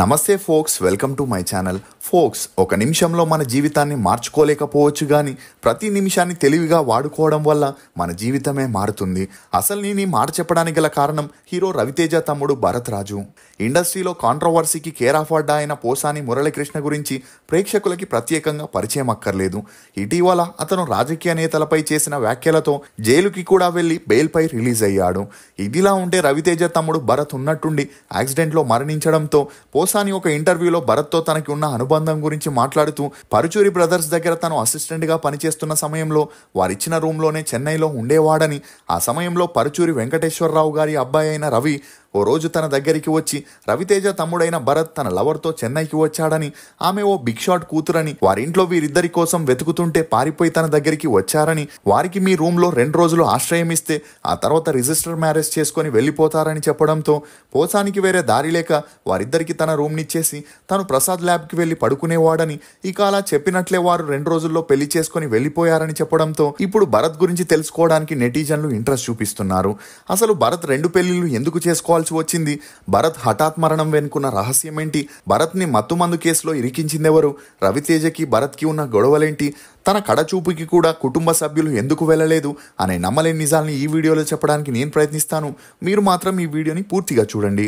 నమస్తే folks, welcome to my channel. Folks, ఒక నిమిషంలో మన జీవితాన్ని మార్చుకోలేకపోవచ్చు కానీ ప్రతి నిమిషాన్ని తెలివిగా వాడుకోవడం వల్ల మన జీవితమే మారుతుంది. అసలు నేను ఈ మాట చెప్పడానికి గల కారణం హీరో రవితేజ తమ్ముడు భరత్ రాజు. ఇండస్ట్రీలో కాంట్రవర్సీకి కేర్ ఆఫ్ అడ్డా అయిన పోసాని మురళీకృష్ణ గురించి ప్రేక్షకులకి ప్రత్యేకంగా పరిచయం అక్కర్లేదు. ఇటీవల అతను రాజకీయ నేతలపై చేసిన వ్యాఖ్యలతో జైలుకి కూడా వెళ్లి బెయిల్పై రిలీజ్ అయ్యాడు. ఇదిలా ఉంటే రవితేజ తమ్ముడు భరత్ ఉన్నట్టుండి యాక్సిడెంట్లో మరణించడంతో పోసాని ఒక ఇంటర్వ్యూలో భరత్తో తనకి ఉన్న అనుబంధం గురించి మాట్లాడుతూ పరుచూరి బ్రదర్స్ దగ్గర తను అసిస్టెంట్గా పనిచేస్తున్న సమయంలో వారిచ్చిన రూమ్లోనే చెన్నైలో ఉండేవాడని, ఆ సమయంలో పరుచూరి వెంకటేశ్వరరావు గారి అబ్బాయి అయిన రవి ఓ రోజు తన దగ్గరికి వచ్చి రవితేజ తమ్ముడైన భరత్ తన లవర్తో చెన్నైకి వచ్చాడని, ఆమె ఓ బిగ్ షాట్ కూతురని, వారింట్లో వీరిద్దరి కోసం వెతుకుతుంటే పారిపోయి తన దగ్గరికి వచ్చారని, వారికి మీ రూమ్లో 2 రోజులు ఆశ్రయం ఇస్తే ఆ తర్వాత రిజిస్టర్ మ్యారేజ్ చేసుకొని వెళ్ళిపోతారని చెప్పడంతో పోసానికి వేరే దారి లేక వారిద్దరికి తన రూమ్నిచ్చేసి తను ప్రసాద్ ల్యాబ్కి వెళ్ళి పడుకునేవాడని, ఇక అలా చెప్పినట్లే వారు 2 రోజుల్లో పెళ్లి చేసుకొని వెళ్ళిపోయారని చెప్పడంతో ఇప్పుడు భరత్ గురించి తెలుసుకోవడానికి నెటిజన్లు ఇంట్రెస్ట్ చూపిస్తున్నారు. అసలు భరత్ 2 పెళ్లిళ్ళు ఎందుకు చేసుకోవాల్సి వచ్చింది? భరత్ హఠాత్ మరణం వెనుకున్న రహస్యం ఏంటి? భరత్ ని మత్తుమందు కేసులో ఇరికించిందెవరు? రవితేజకి భరత్ కి ఉన్న గొడవలేంటి? తన కడచూపుకి కూడా కుటుంబ సభ్యులు ఎందుకు వెళ్ళలేదు అనే నమ్మలేని నిజాల్ని ఈ వీడియోలో చెప్పడానికి నేను ప్రయత్నిస్తాను. మీరు మాత్రం ఈ వీడియోని పూర్తిగా చూడండి.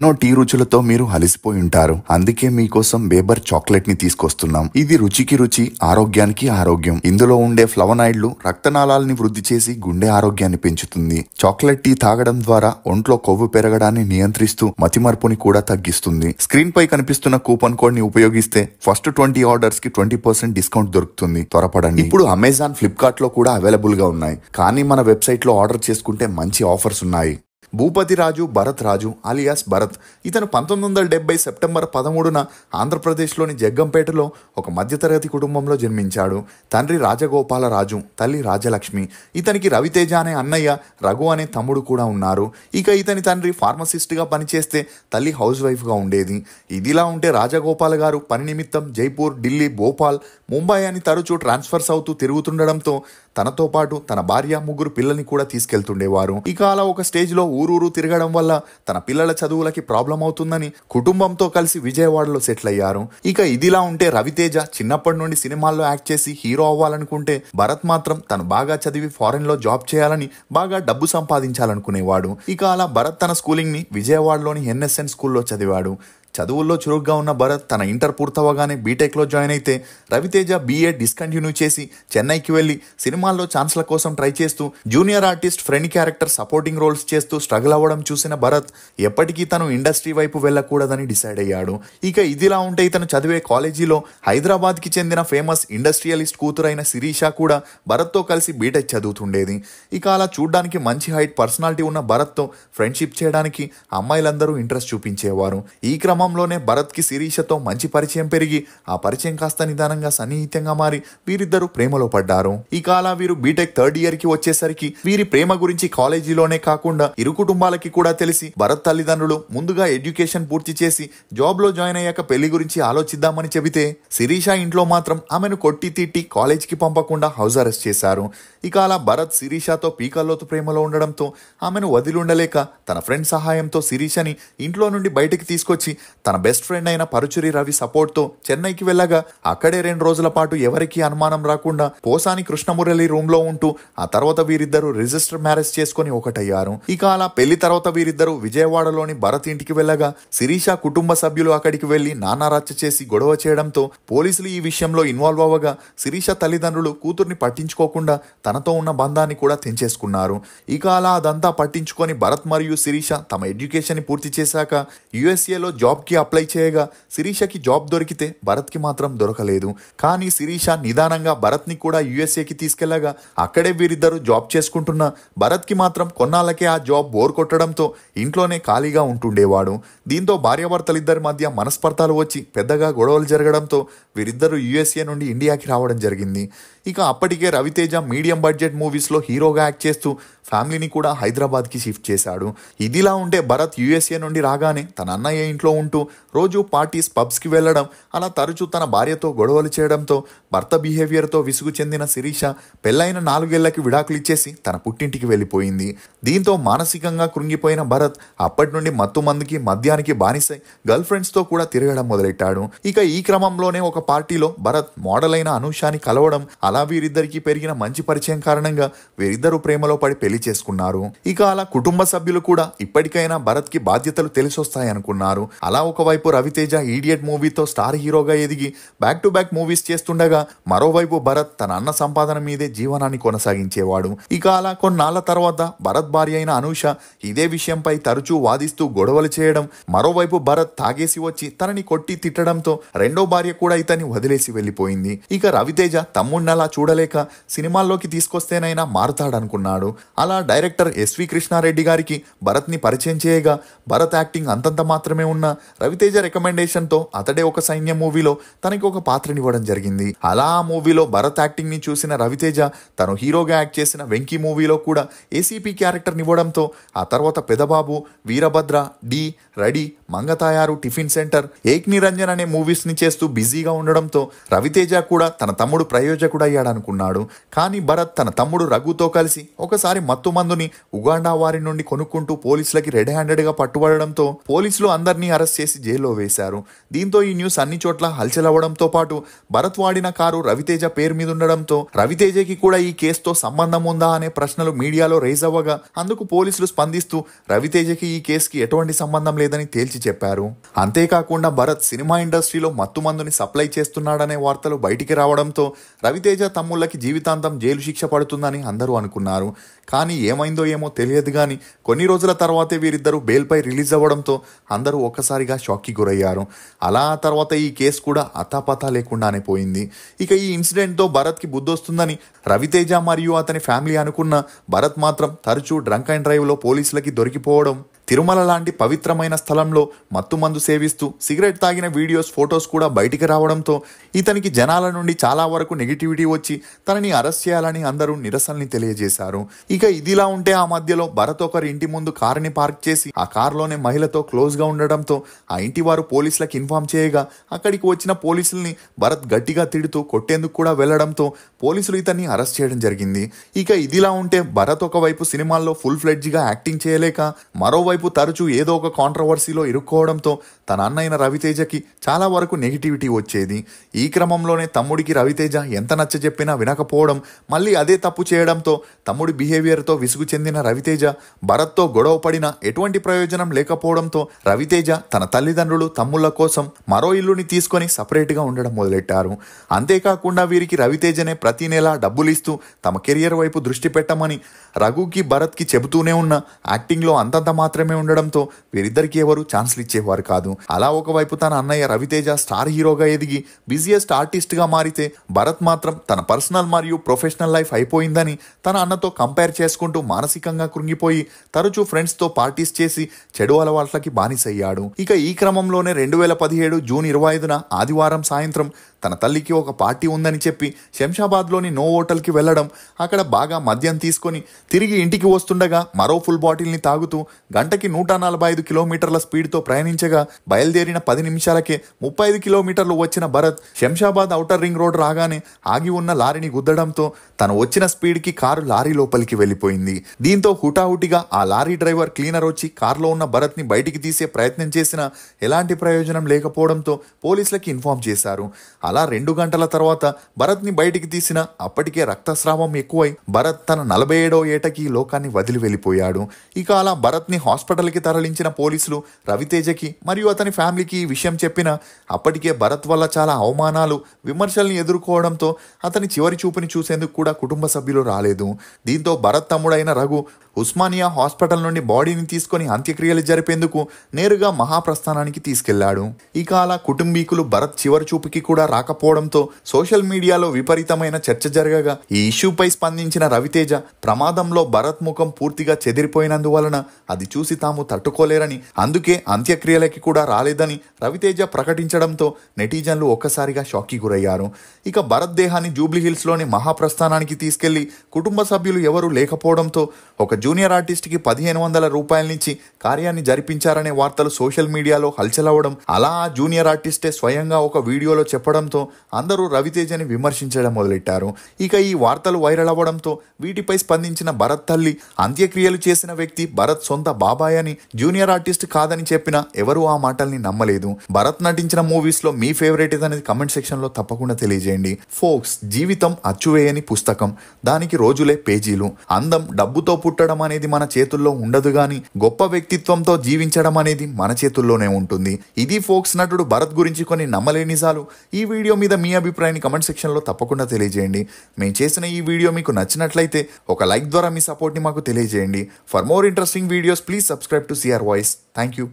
ఎన్నో టీ రుచులతో మీరు అలసిపోయి ఉంటారు. అందుకే మీకోసం బేబర్ చాక్లెట్ ని తీసుకొస్తున్నాం. ఇది రుచికి రుచి, ఆరోగ్యానికి ఆరోగ్యం. ఇందులో ఉండే ఫ్లవనాయిడ్లు రక్తనాళాలని వృద్ధి చేసి గుండె ఆరోగ్యాన్ని పెంచుతుంది. చాక్లెట్ టీ తాగడం ద్వారా ఒంట్లో కొవ్వు పెరగడాన్ని నియంత్రిస్తూ మతిమరుపుని కూడా తగ్గిస్తుంది. స్క్రీన్ పై కనిపిస్తున్న కూపన్ కోడ్ ని ఉపయోగిస్తే ఫస్ట్ 20 ఆర్డర్స్ కి 20% డిస్కౌంట్ దొరుకుతుంది. త్వరపడండి. ఇప్పుడు అమెజాన్, ఫ్లిప్కార్ట్ లో కూడా అవైలబుల్ గా ఉన్నాయి. కానీ మన వెబ్సైట్ లో ఆర్డర్ చేసుకుంటే మంచి ఆఫర్స్ ఉన్నాయి. భూపతి రాజు భరత్ రాజు అలియాస్ భరత్. ఇతను 1970 సెప్టెంబర్ 13న ఆంధ్రప్రదేశ్లోని జగ్గంపేటలో ఒక మధ్యతరగతి కుటుంబంలో జన్మించాడు. తండ్రి రాజగోపాలరాజు, తల్లి రాజలక్ష్మి. ఇతనికి రవితేజ అనే అన్నయ్య, రఘు అనే తమ్ముడు కూడా ఉన్నారు. ఇక ఇతని తండ్రి ఫార్మసిస్ట్గా పనిచేస్తే తల్లి హౌస్ వైఫ్గా ఉండేది. ఇదిలా ఉంటే రాజగోపాల్ గారు పని నిమిత్తం జైపూర్, ఢిల్లీ, భోపాల్, ముంబై అని తరచూ ట్రాన్స్ఫర్స్ అవుతూ తిరుగుతుండడంతో తనతో పాటు తన భార్య, 3 పిల్లల్ని కూడా తీసుకెళ్తుండేవారు. ఇక అలా ఒక స్టేజ్లో ఊరూరు తిరగడం వల్ల తన పిల్లల చదువులకి ప్రాబ్లం అవుతుందని కుటుంబంతో కలిసి విజయవాడలో సెటిల్ అయ్యారు. ఇక ఇదిలా ఉంటే రవితేజ చిన్నప్పటి నుండి సినిమాల్లో యాక్ట్ చేసి హీరో అవ్వాలనుకుంటే భరత్ మాత్రం తను బాగా చదివి ఫారెన్ లో జాబ్ చేయాలని, బాగా డబ్బు సంపాదించాలనుకునేవాడు. ఇక అలా భరత్ తన స్కూలింగ్ ని విజయవాడలోని ఎన్ఎస్ఎన్ స్కూల్లో చదివాడు. చదువుల్లో చురుగ్గా ఉన్న భరత్ తన ఇంటర్ పూర్తవగానే బీటెక్లో జాయిన్ అయితే రవితేజ బీఏ డిస్కంటిన్యూ చేసి చెన్నైకి వెళ్లి సినిమాల్లో ఛాన్స్ల కోసం ట్రై చేస్తూ junior artist friend character supporting roles చేస్తూ స్ట్రగుల్ అవ్వడం చూసిన భరత్ ఎప్పటికీ తను ఇండస్ట్రీ వైపు వెళ్ళకూడదని డిసైడ్ అయ్యాడు. ఇక ఇదిలా ఉంటే ఇతను చదివే కాలేజీలో హైదరాబాద్కి చెందిన ఫేమస్ ఇండస్ట్రియలిస్ట్ కూతురైన శిరీష కూడా భరత్తో కలిసి బీటెక్ చదువుతుండేది. ఇక అలా చూడ్డానికి మంచి హైట్ పర్సనాలిటీ ఉన్న భరత్తో ఫ్రెండ్షిప్ చేయడానికి అమ్మాయిలందరూ ఇంట్రెస్ట్ చూపించేవారు. ఈ క్రమంలోనే భరత్ కి శిరీషతో మంచి పరిచయం పెరిగి ఆ పరిచయం కాస్త నిదానంగా సన్నిహితంగా మారి వీరిద్దరూ ప్రేమలో పడ్డారు. ఇక అలా వీరు బీటెక్ 3rd ఇయర్ కి వచ్చేసరికి వీరి ప్రేమ గురించి కాలేజీలోనే కాకుండా ఇరు కుటుంబాలకి కూడా తెలిసి భరత్ తల్లిదండ్రులు ముందుగా ఎడ్యుకేషన్ పూర్తి చేసి జాబ్ లో జాయిన్ అయ్యాక పెళ్లి గురించి ఆలోచిద్దామని చెబితే శిరీష ఇంట్లో మాత్రం ఆమెను కొట్టి తిట్టి కాలేజ్కి పంపకుండా హౌస్ అరెస్ట్ చేశారు. ఇక అలా భరత్ శిరీషతో పీకల్లోతు ప్రేమలో ఉండడంతో ఆమెను వదిలుండలేక తన ఫ్రెండ్ సహాయంతో శిరీషని ఇంట్లో నుండి బయటకు తీసుకొచ్చి తన బెస్ట్ ఫ్రెండ్ అయిన పరుచూరి రవి సపోర్ట్తో చెన్నైకి వెళ్ళగా అక్కడే 2 రోజుల పాటు ఎవరికీ అనుమానం రాకుండా పోసాని కృష్ణమురళి రూమ్ లో ఉంటూ ఆ తర్వాత వీరిద్దరూ రిజిస్టర్ మ్యారేజ్ చేసుకుని ఒకటయ్యారు. ఇక అలా పెళ్లి తర్వాత వీరిద్దరూ విజయవాడలోని భరత్ ఇంటికి వెళ్ళగా శిరీష కుటుంబ సభ్యులు అక్కడికి వెళ్లి నానారచ్చ చేసి గొడవ చేయడంతో పోలీసులు ఈ విషయంలో ఇన్వాల్వ్ అవ్వగా శిరీష తల్లిదండ్రులు కూతుర్ని పట్టించుకోకుండా తనతో ఉన్న బంధాన్ని కూడా తెంచేసుకున్నారు. ఇక అలా అదంతా పట్టించుకొని భరత్ మరియు శిరీష తమ ఎడ్యుకేషన్ పూర్తి చేశాక యుఎస్ఏలో జాబ్ జాబ్కి అప్లై చేయగా శిరీషకి జాబ్ దొరికితే భరత్కి మాత్రం దొరకలేదు. కానీ శిరీష నిదానంగా భరత్ని కూడా యుఎస్ఏకి తీసుకెళ్లగా అక్కడే వీరిద్దరూ జాబ్ చేసుకుంటున్న భరత్కి మాత్రం కొన్నాళ్ళకే ఆ జాబ్ బోర్ కొట్టడంతో ఇంట్లోనే ఖాళీగా ఉంటుండేవాడు. దీంతో భార్యాభర్తలిద్దరి మధ్య మనస్పర్ధాలు వచ్చి పెద్దగా గొడవలు జరగడంతో వీరిద్దరూ యుఎస్ఏ నుండి ఇండియాకి రావడం జరిగింది. ఇక అప్పటికే రవితేజ మీడియం బడ్జెట్ మూవీస్లో హీరోగా యాక్ట్ చేస్తూ ఫ్యామిలీని కూడా హైదరాబాద్కి షిఫ్ట్ చేశాడు. ఇదిలా ఉంటే భరత్ యుఎస్ఏ నుండి రాగానే తన అన్నయ్య ఇంట్లో ఉంటూ రోజు పార్టీస్ పబ్స్కి వెళ్ళడం, అలా తరచూ తన భార్యతో గొడవలు చేయడంతో భర్త బిహేవియర్తో విసుగు చెందిన శిరీష పెళ్ళైన 4 ఏళ్లకి విడాకులు ఇచ్చేసి తన పుట్టింటికి వెళ్ళిపోయింది. దీంతో మానసికంగా కృంగిపోయిన భరత్ అప్పటి నుండి మత్తు మందుకి మద్యానికి బానిసై గర్ల్ ఫ్రెండ్స్తో కూడా తిరగడం మొదలెట్టాడు. ఇక ఈ క్రమంలోనే ఒక పార్టీలో భరత్ మోడల్ అయిన అనూషాని కలవడం, అలా వీరిద్దరికి పెరిగిన మంచి పరిచయం కారణంగా వీరిద్దరూ ప్రేమలో పడి పెళ్లి చేసుకున్నారు. ఇక అలా కుటుంబ సభ్యులు కూడా ఇప్పటికైనా భరత్ కి బాధ్యతలు తెలిసొస్తాయనుకున్నారు. అలా ఒకవైపు రవితేజ ఈడియట్ మూవీతో స్టార్ హీరోగా ఎదిగి బ్యాక్ టు బ్యాక్ మూవీస్ చేస్తుండగా మరోవైపు భరత్ తన అన్న సంపాదన మీదే జీవనాన్ని కొనసాగించేవాడు. ఇక అలా కొన్నాళ్ల తర్వాత భరత్ భార్య అయిన అనూష ఇదే విషయంపై తరచూ వాదిస్తూ గొడవలు చేయడం, మరోవైపు భరత్ తాగేసి వచ్చి తనని కొట్టి తిట్టడంతో రెండో భార్య కూడా ఇతన్ని వదిలేసి వెళ్లిపోయింది. ఇక రవితేజ తమ్ముడినలా చూడలేక సినిమాల్లోకి తీసుకొస్తేనైనా మారుతాడనుకున్నాడు. అలా డైరెక్టర్ ఎస్వి కృష్ణారెడ్డి గారికి భరత్ని పరిచయం చేయగా భరత్ యాక్టింగ్ అంతంత మాత్రమే ఉన్న రవితేజ రికమెండేషన్తో అతడే ఒక సైన్యం మూవీలో తనకి ఒక పాత్రనివ్వడం జరిగింది. అలా ఆ మూవీలో భరత్ యాక్టింగ్ ని చూసిన రవితేజ తను హీరోగా యాక్ట్ చేసిన వెంకీ మూవీలో కూడా ఏసీపీ క్యారెక్టర్ నివ్వడంతో ఆ తర్వాత పెదబాబు, వీరభద్ర, డి, ready, Mangatayaru, tiffin centre, Ek Niranjan అనే మూవీస్ ని చేస్తూ బిజీగా ఉండడంతో రవితేజ కూడా తన తమ్ముడు ప్రయోజకుడయ్యాడనుకున్నాడు. కానీ భరత్ తన తమ్ముడు రఘుతో కలిసి ఒకసారి మత్తు మందుని ఉగాండా వారి నుండి కొనుక్కుంటూ పోలీసులకి రెడ్ హ్యాండెడ్ గా పట్టుబడడంతో పోలీసులు అందరినీ అరెస్ట్ చేసి జైల్లో వేశారు. దీంతో ఈ న్యూస్ అన్ని చోట్ల హల్చల్ అవ్వడంతో పాటు భరత్ వాడిన కారు రవితేజ పేరు మీద ఉండడంతో రవితేజకి కూడా ఈ కేసుతో సంబంధం ఉందా అనే ప్రశ్నలు మీడియాలో రైజ్ అవ్వగా అందుకు పోలీసులు స్పందిస్తూ రవితేజకి ఈ కేసుకి ఎటువంటి సంబంధం లేదని తేల్చి చెప్పారు. అంతేకాకుండా భరత్ సినిమా ఇండస్ట్రీలో మత్తు మందుని సప్లై చేస్తున్నాడనే వార్తలు బయటికి రావడంతో రవితేజ తమ్ముళ్ళకి జీవితాంతం జైలు శిక్ష పడుతుందని అందరూ అనుకున్నారు. కానీ ఏమైందో ఏమో తెలియదు కానీ కొన్ని రోజుల తర్వాతే వీరిద్దరూ బెయిల్పై రిలీజ్ అవ్వడంతో అందరూ ఒక్కసారిగా షాక్కి గురయ్యారు. అలా ఆ తర్వాత ఈ కేసు కూడా అతాపతా లేకుండానే పోయింది. ఇక ఈ ఇన్సిడెంట్తో భరత్కి బుద్ధొస్తుందని రవితేజ మరియు అతని ఫ్యామిలీ అనుకున్న భరత్ మాత్రం తరచూ డ్రంక్ అండ్ డ్రైవ్లో పోలీసులకి దొరికిపోవడం, తిరుమల లాంటి పవిత్రమైన స్థలంలో మత్తుమందు సేవిస్తూ సిగరెట్ తాగిన వీడియోస్, ఫొటోస్ కూడా బయటికి రావడంతో ఇతనికి జనాల నుండి చాలా వరకు నెగిటివిటీ వచ్చి తనని అరెస్ట్ చేయాలని అందరూ నిరసనని తెలియజేశారు. ఇక ఇదిలా ఉంటే ఆ మధ్యలో భరత్ ఒకరి ఇంటి ముందు కారుని పార్క్ చేసి ఆ కారులోనే మహిళతో క్లోజ్ గా ఉండడంతో ఆ ఇంటి వారు పోలీసులకు ఇన్ఫార్మ్ చేయగా అక్కడికి వచ్చిన పోలీసుల్ని భరత్ గట్టిగా తిడుతూ కొట్టేందుకు కూడా వెళ్లడంతో పోలీసులు ఇతన్ని అరెస్ట్ చేయడం జరిగింది. ఇక ఇదిలా ఉంటే భరత్ ఒకవైపు సినిమాల్లో ఫుల్ ఫ్లెడ్జ్ గా యాక్టింగ్ చేయలేక మరోవైపు తరచూ ఏదో ఒక కాంట్రవర్సీలో ఇరుక్కోవడంతో తన అన్నైన రవితేజకి చాలా వరకు నెగిటివిటీ వచ్చేది. ఈ క్రమంలోనే తమ్ముడికి రవితేజ ఎంత నచ్చజెప్పినా వినకపోవడం, మళ్ళీ అదే తప్పు చేయడంతో తమ్ముడి బిహేవియర్తో విసుగు చెందిన రవితేజ భరత్తో గొడవ పడినా ఎటువంటి ప్రయోజనం లేకపోవడంతో రవితేజ తన తల్లిదండ్రులు, తమ్ముళ్ల కోసం మరో ఇల్లుని తీసుకొని సపరేట్గా ఉండడం మొదలెట్టారు. అంతేకాకుండా వీరికి రవితేజనే ప్రతి నెల డబ్బులు ఇస్తూ తమ కెరియర్ వైపు దృష్టి పెట్టమని రఘుకి, భరత్కి చెబుతూనే ఉన్న యాక్టింగ్లో అంతంత మాత్రమే ఉండడంతో వీరిద్దరికి ఎవరు ఛాన్స్లు ఇచ్చేవారు కాదు. అలా ఒకవైపు తన అన్నయ్య రవితేజ స్టార్ హీరోగా ఎదిగి బిజియెస్ట్ ఆర్టిస్ట్గా మారితే భరత్ మాత్రం తన పర్సనల్ మరియు ప్రొఫెషనల్ లైఫ్ అయిపోయిందని తన అన్నతో కంపేర్ చేసుకుంటూ మానసికంగా కృంగిపోయి తరచూ ఫ్రెండ్స్తో పార్టీస్ చేసి చెడు అలవాట్లకి బానిసయ్యాడు. ఇక ఈ క్రమంలోనే 2017 జూన్ 25న ఆదివారం సాయంత్రం తన తల్లికి ఒక పార్టీ ఉందని చెప్పి శంషాబాద్లోని నో హోటల్కి వెళ్లడం, అక్కడ బాగా మద్యం తీసుకొని తిరిగి ఇంటికి వస్తుండగా మరో ఫుల్ బాటిల్ని తాగుతూ గంటకి 145 కిలోమీటర్ల స్పీడ్తో ప్రయాణించగా బయలుదేరిన 10 నిమిషాలకే 35 కిలోమీటర్లు వచ్చిన Bharat Shamshabad outer ring road రాగానే ఆగి ఉన్న లారీని గుద్దడంతో తను వచ్చిన స్పీడ్కి కారు లారీ లోపలికి వెళ్ళిపోయింది. దీంతో హుటాహుటిగా ఆ లారీ డ్రైవర్, క్లీనర్ వచ్చి కారులో ఉన్న భరత్ని బయటికి తీసే ప్రయత్నం చేసినా ఎలాంటి ప్రయోజనం లేకపోవడంతో పోలీసులకి ఇన్ఫార్మ్ చేశారు. అలా 2 గంటల తర్వాత భరత్ని బయటికి తీసిన అప్పటికే రక్తస్రావం ఎక్కువై భరత్ తన 47వ ఏటకి లోకాన్ని వదిలి వెళ్ళిపోయాడు. ఇక అలా భరత్ని హాస్పిటల్కి తరలించిన పోలీసులు రవితేజకి మరియు అతని ఫ్యామిలీకి ఈ విషయం చెప్పినా అప్పటికే భరత్ వల్ల చాలా అవమానాలు, విమర్శల్ని ఎదుర్కోవడంతో అతని చివరి చూపుని చూసేందుకు కూడా కుటుంబ సభ్యులు రాలేదు. దీంతో భరత్ తమ్ముడైన రఘు ఉస్మానియా హాస్పిటల్ నుండి బాడీని తీసుకొని అంత్యక్రియలు జరిపేందుకు నేరుగా మహాప్రస్థానానికి తీసుకెళ్లాడు. ఇక అలా కుటుంబీకులు భరత్ చివరి చూపుకి కూడా రాకపోవడంతో సోషల్ మీడియాలో విపరీతమైన చర్చ జరగగా ఈ ఇష్యూపై స్పందించిన రవితేజ ప్రమాదంలో భరత్ ముఖం పూర్తిగా చెదిరిపోయినందువలన అది చూసి తాము తట్టుకోలేరని, అందుకే అంత్యక్రియలకి కూడా రాలేదని రవితేజ ప్రకటించడంతో నెటిజన్లు ఒక్కసారిగా షాక్కి గురయ్యారు. ఇక భరత్ దేహాన్ని జూబ్లీహిల్స్లోని మహాప్రస్థానానికి తీసుకెళ్లి కుటుంబ సభ్యులు ఎవరూ లేకపోవడంతో ఒక జూనియర్ ఆర్టిస్ట్కి 1500 రూపాయలనిచ్చి కార్యాన్ని జరిపించారనే వార్తలు సోషల్ మీడియాలో హల్చలవడం, అలా ఆ జూనియర్ ఆర్టిస్టే స్వయంగా ఒక వీడియోలో చెప్పడంతో అందరూ రవితేజని విమర్శించడం మొదలెట్టారు. ఇక ఈ వార్తలు వైరల్ అవ్వడంతో వీటిపై స్పందించిన భరత్ తల్లి, అంత్యక్రియలు చేసిన వ్యక్తి భరత్ సొంత బాబాయ్ అని, జూనియర్ ఆర్టిస్ట్ కాదని చెప్పినా ఎవరూ ఆ మాటల్ని నమ్మలేదు. భరత్ నటించిన మూవీస్ లో మీ ఫేవరెట్ అనేది కమెంట్ సెక్షన్ లో తప్పకుండా తెలియజేయండి. ఫోక్స్ జీవితం అచ్చువేయని పుస్తకం, దానికి రోజులే పేజీలు. అందం డబ్బుతో పుట్టడం అనేది మన చేతుల్లో ఉండదు గాని గొప్ప వ్యక్తిత్వంతో జీవించడం అనేది మన చేతుల్లోనే ఉంటుంది. ఇది ఫోక్స్ నటుడు భరత్ గురించి కొన్ని నమ్మలేని నిజాలు. ఈ వీడియో మీద మీ అభిప్రాయాన్ని కమెంట్ సెక్షన్ లో తప్పకుండా తెలియజేయండి. మేము చేసిన ఈ వీడియో మీకు నచ్చినట్లయితే ఒక లైక్ ద్వారా మీ సపోర్ట్ ని మాకు తెలియజేయండి. For more interesting videos please subscribe to CR voice. Thank you.